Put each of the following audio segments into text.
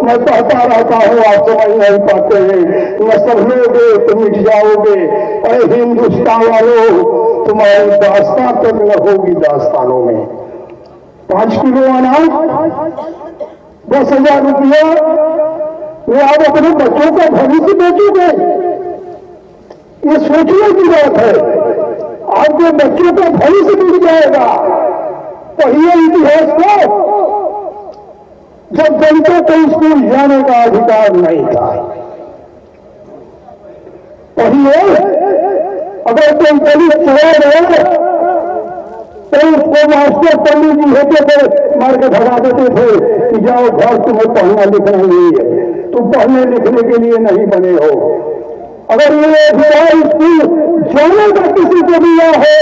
मैं कहता रहता हूँ, आप समझ नहीं पाते हैं। न समझोगे तो मिट जाओगे। अरे हिंदुस्तान वालों, तुम्हारी दास्तां तक न होगी दास्तानों में। 5 किलो अनाज, 10,000 रुपया, वो आप अपने बच्चों का भविष्य बेचोगे? ये सोचने की बात है। आपके बच्चों का भविष्य बिक जाएगा। पढ़िए इतिहास को, जब दलितों को स्कूल जाने का अधिकार नहीं था। पढ़िए, अगर कोई दलित चोर है तो उसको मास्टर पंडित जी होते थे, मार के भगा देते थे कि जाओ घर, तुम्हें पढ़ना लिखना नहीं है, तुम पढ़ने लिखने के लिए नहीं बने हो। अगर ये अधिकार स्कूल जाने का किसी को दिया है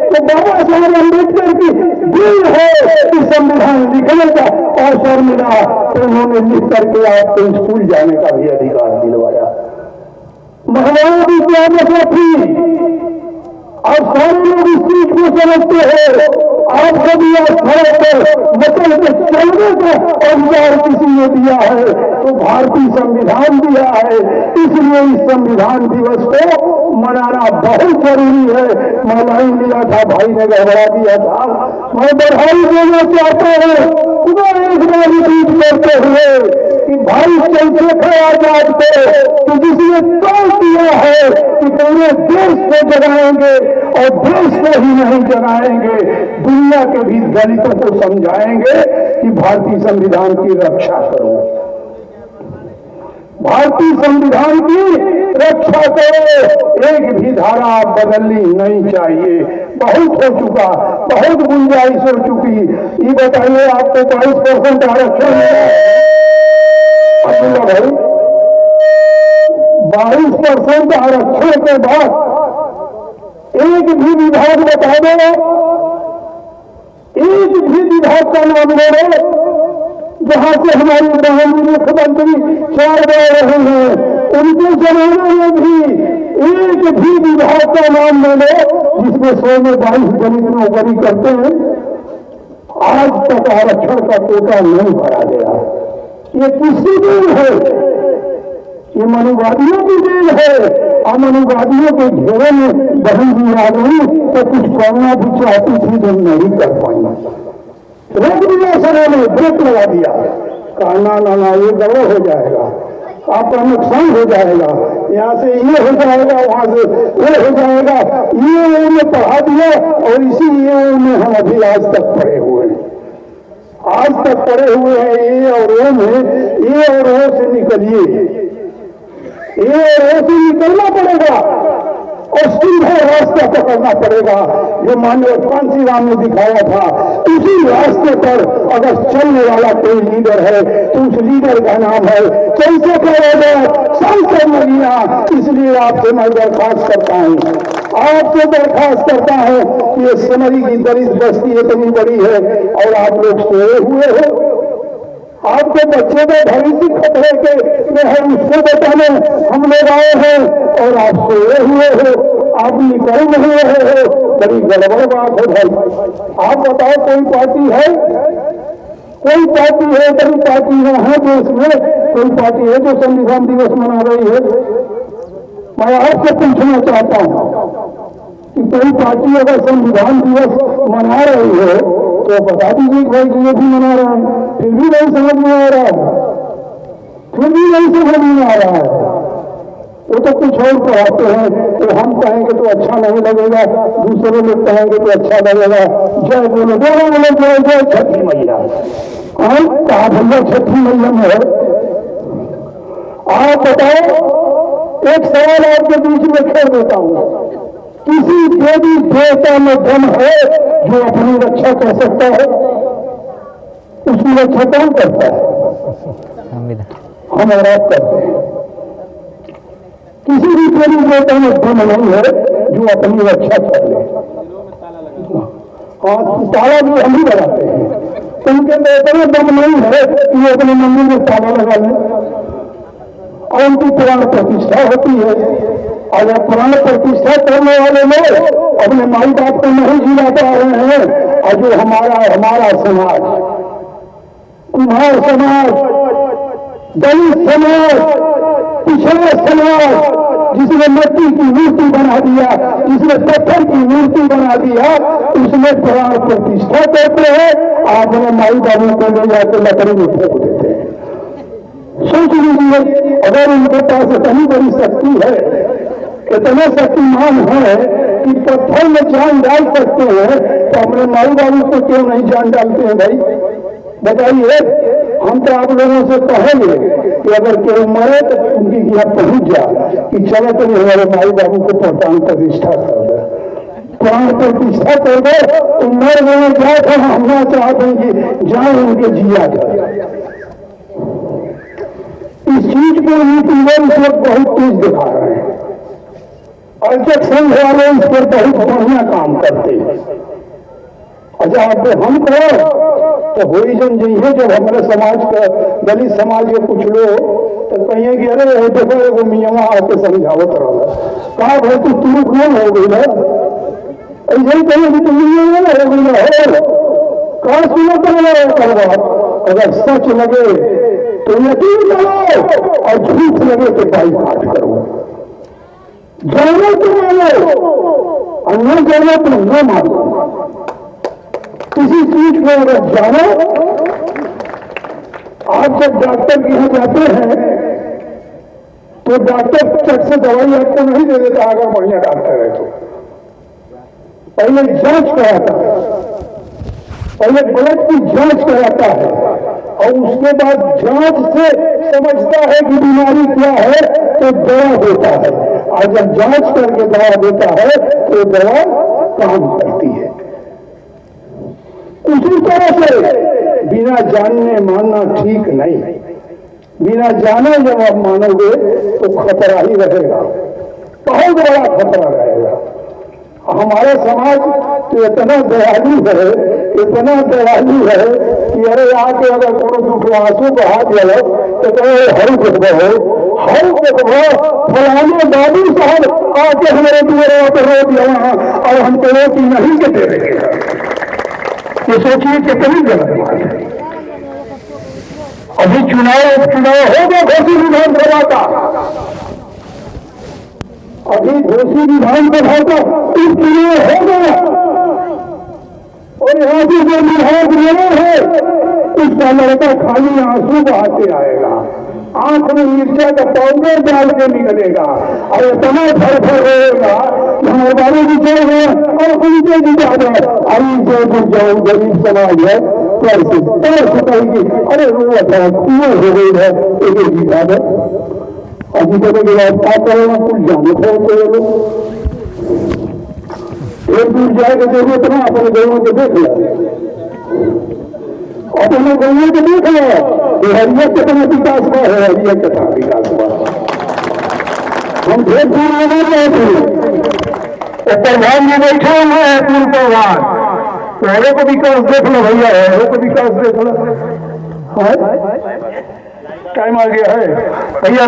तो बाबा साहब अम्बेडकर की दिल है कि संविधान लिखने का अवसर मिला तो उन्होंने लिख करके आपको स्कूल जाने का भी अधिकार दिलवाया। महिलाओं की क्या मतलब थी? आप सारे लोग इस चीज को समझते हो। आपको भी सड़क पर निकल के चलने का अधिकार किसी ने दिया है तो भारतीय संविधान दिया है। इसलिए इस संविधान दिवस को मनाना बहुत जरूरी है। मैं लाइन लिया था, भाई ने गड़बड़ा दिया था। मैं बधाई देना चाहता हूँ एक बार रिपीट करते हुए कि भाई चंद्रशेखर आजाद को जिसने तय किया है कि पूरे देश को जगाएंगे और देश को ही नहीं जगाएंगे, दुनिया के भी दलितों को समझाएंगे कि भारतीय संविधान की रक्षा करो, भारतीय संविधान की रक्षा करो। एक भी धारा बदलनी नहीं चाहिए। बहुत हो चुका, बहुत गुंजाइश हो चुकी। ये बताइए, आपको 22% आरक्षण है अब्दुल्ला भाई, 22% आरक्षण के बाद एक भी विभाग बता दो, एक भी विभाग का नाम ले लो जहां से हमारे प्रधानमंत्री मुख्यमंत्री 4 बार रहे हैं, उनके जमाने में भी एक भी विभाग का नाम ले लो जिसमें 100 में 22 दलित नौकरी करते हैं। आज तक आरक्षण का कोटा नहीं भरा गया। ये किसकी देन है? ये मनुवादियों की देन है। मनुवादियों के घेरे में बहन जी आ गई तो कुछ करना भी चाहती थी तो नहीं कर पाई। रोक दिया सर ने, ब्रेक लगा दिया, कहा ना ये गड़बड़ हो जाएगा, आपका नुकसान हो जाएगा, यहाँ से ये हो जाएगा, वहां से वो हो जाएगा। ये ने पढ़ा दिया और इसी ये में हम अभी आज तक पढ़े हुए हैं। आज तक पढ़े हुए हैं ये और वो में, ये और वो से निकलिए, ये और वो से निकलना पड़ेगा और सीधा रास्ता पकड़ना पड़ेगा जो माननीय कांसी राम ने दिखाया था। उसी रास्ते पर अगर चलने वाला कोई लीडर है तो उस लीडर का नाम है चंद्रशेखर आजाद सांसद मदीना। इसलिए आपसे मैं दरखास्त करता हूँ, आपसे दरखास्त करता हूँ कि ये सिमरी की दलित बस्ती इतनी बड़ी है और आप लोग सोए हुए हो। आपके बच्चे का भविष्य खतरे के में है, उसको बताने हम लोग आए हैं और आप सोए हुए हो, आप निकल नहीं रहे हो। बड़ी गड़बड़ बात है भाई। आप बताओ, कोई पार्टी है, कोई पार्टी है, बड़ी पार्टी है देश में, कोई पार्टी है जो संविधान दिवस मना रही है? मैं आपसे पूछना चाहता हूँ कि कोई पार्टी अगर संविधान दिवस मना रही है तो बता दीजिए भाई कि ये भी मना रहा है। फिर भी नहीं समझ में आ रहा है, फिर भी नहीं समझ में आ रहा है। वो तो कुछ और पढ़ाते हैं तो हम कहेंगे तो अच्छा नहीं लगेगा, दूसरे लोग कहेंगे तो अच्छा लगेगा। जय बोलो बोलो जय जय छठी मैया। कहा भैया छठी मैया में है? आप बताओ, एक सवाल आपके बीच में छोड़ देता हूँ। किसी देवी देवता में दम है जो अपनी रक्षा कर सकता है? उसकी रक्षा कौन करता है? हम और आप करते हैं। किसी भी देवी देवता में दम नहीं है जो अपनी रक्षा कर ले। ताला भी हम ही लगाते हैं, उनके में इतना दम नहीं है कि वो अपने मंदिर में ताला लगा ले। और उनकी प्राण प्रतिष्ठा होती है। अगर प्राण प्रतिष्ठा करने वाले लोग अपने माई बाप को नहीं जिला पा रहे हैं, और जो हमारा समाज, कुम्हार समाज, दलित समाज, पिछड़ा समाज, जिसने मिट्टी की मूर्ति बना दिया, जिसने पत्थर की मूर्ति बना दिया, उसमें प्राण प्रतिष्ठा करते हैं, आपने माई बाबू को ले जाकर लकड़ी में फेंक देते हैं। सोच लीजिए, अगर उनके पास इतनी बड़ी शक्ति है, इतना शक्तिमान है कि पत्थर में जान डाल सकते हैं, तो अपने माई बाबू को क्यों नहीं जान डालते हैं भाई? बताइए। हम तो आप लोगों से कहेंगे कि अगर केवल मरे तो उनकी यहाँ पहुंच जा कि चलो तुम हमारे माई बाबू को प्राण प्रतिष्ठा कर दे, प्राण प्रतिष्ठा कर दे। मर गए क्या था, हम ना चाहते हैं कि जान उनके जिया जाए। इस चीज को यूट्यूबर इस वक्त बहुत तेज दिखा रहे हैं। अर्चक संघ वाले इस पर बहुत बढ़िया काम करते हैं। अच्छा, अब हम कहो तो होई जन जइए, जब हमारे समाज का, दलित समाज के कुछ लोग तो कहिए कि अरे देखो एगो मियाँ आके समझावत रहा, कहा भाई तू तुरुक नहीं हो गई है, ऐसे ही कहिए कि तुम मियाँ हो गई है, कहा सुनो करवा। अगर सच लगे तो यकीन करो और झूठ लगे तो बाईकाट करो। जानो तो मानो और न जानो तो न मानो। किसी चीज को अगर जानो, आप जब डॉक्टर के यहाँ जाते हैं तो डॉक्टर चट से दवाई आपको नहीं दे देता अगर बढ़िया डॉक्टर है तो। पहले जांच कराता है, पहले ब्लड की जांच कराता है और उसके बाद जांच से समझता है कि बीमारी क्या है तो दवा देता है, और जब जांच करके दवा देता है तो दवा काम करती है। उसी तरह से बिना जानने मानना ठीक नहीं। बिना जाने जब आप मानोगे तो खतरा ही रहेगा, बहुत बड़ा खतरा रहेगा। हमारा समाज तो इतना दयालु है, इतना दयालु है कि अरे आके अगर कोनो दुख आंसू को हाथ जलो तो हर देखो फलाने बाबू साहब आके हमारे दुआरे पर रो दिया और हमको रोटी नहीं के दे देगा। ये सोचिए कितनी गलत बात है। अभी उपचुनाव होगा घोसी विधानसभा का, अभी घोसी विधानसभा का उपचुनाव होगा और यहाँ से जो विधायक बने हैं उसका लड़का खाली आंसू बहाते आएगा, आंख में मिर्चा का पाउडर डाल के निकलेगा और इतना फर रहेगा हमारे बारे में चल गए और उनके जीता जाए। अरे जो जाओ गरीब समाज है कैसे कहेगी, अरे रो था हो गई है एक जीता है। अभी कहने के बाद क्या करेगा, कुछ जाने थे लोग एक दूर जाएगा जरूरत ना, अपने गरीबों को देख लिया, अपने गरीबों को देख लिया। हरिया कितना विकास हुआ है, हरिया कितना विकास हुआ। हम ढेर दूर लगा रहे थे, प्रधान में बैठे हुए हैं पूर्व प्रधान, पहले को विकास देख लो भैया, है को विकास देख लो। टाइम आ गया है भैया।